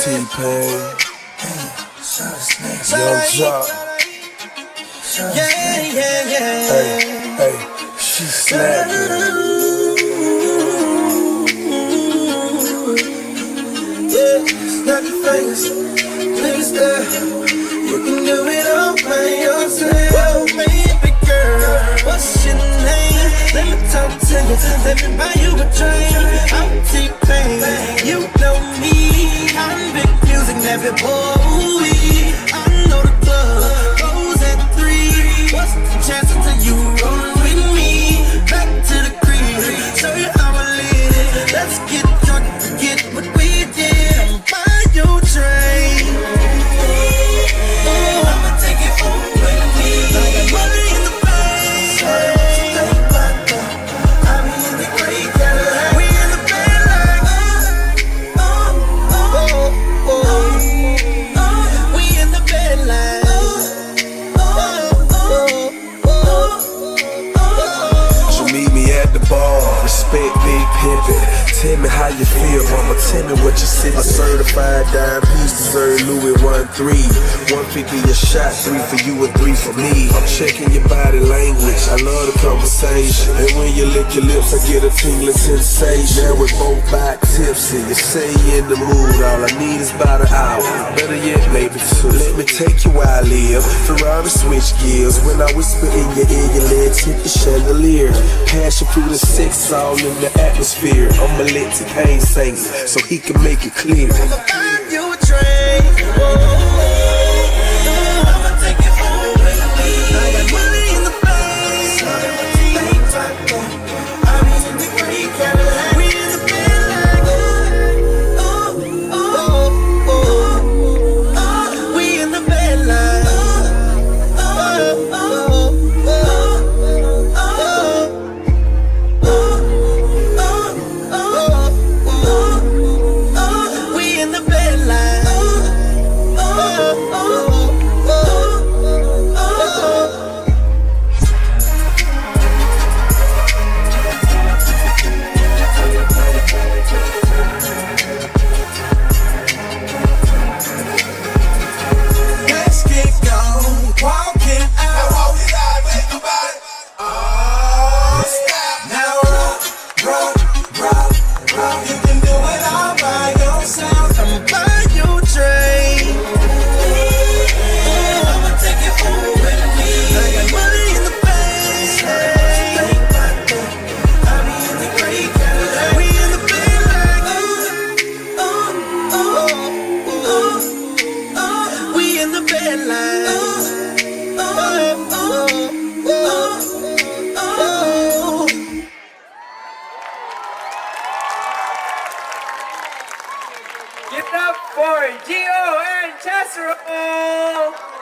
T-Pain, Young Jock. Hey, she slapping. Snap your fingers, please stare. You can do it all by yourself. Baby girl, what's your name? Let me talk to you, let me buy you a drink. I'm T-Pain, you know me. I'm big music, never boy. I know the club goes at 3. What's the chance until you roll with me? Back to the crib, show you how I live. Let's get drunk, forget what we did. I'ma buy you a drink. I'ma take it home with me. I got money in the bank. I be in the great Cadillac. We in the bed like we in the bed like So meet me at the bar, respect big pimpin'. Tell me how you feel, mama, tell me what you see. A certified dime piece deserve Louis 1-3. 150 a shot, 3 for you and 3 for me. I'm checking your body language, I love the conversation. And when you lick your lips, I get a tingling sensation. Now we're both back tipsy, you say you in the mood. All I need is about an hour, better yet maybe 2. Let me take you where I live, Ferrari switch gears. When I whisper in your ear, your legs hit the chandelier. Passion through the sex, all in the atmosphere. I'ma let T-Pain sing it, so he can make it clear. I'ma buy you a drink. I'ma take it home with me. I got money in the bank. I be in the great Cadillac. We in the bed like we in the bed like we in the bed like let's get gone, walking out. Oh, stop. Now rock. You can do it all by yourself. I'ma buy you a drink. I'ma take it home with me. I got money in the bank. I be in the great Cadillac. We in the bed like we in the bed like Give it up for Gio and Chestroll!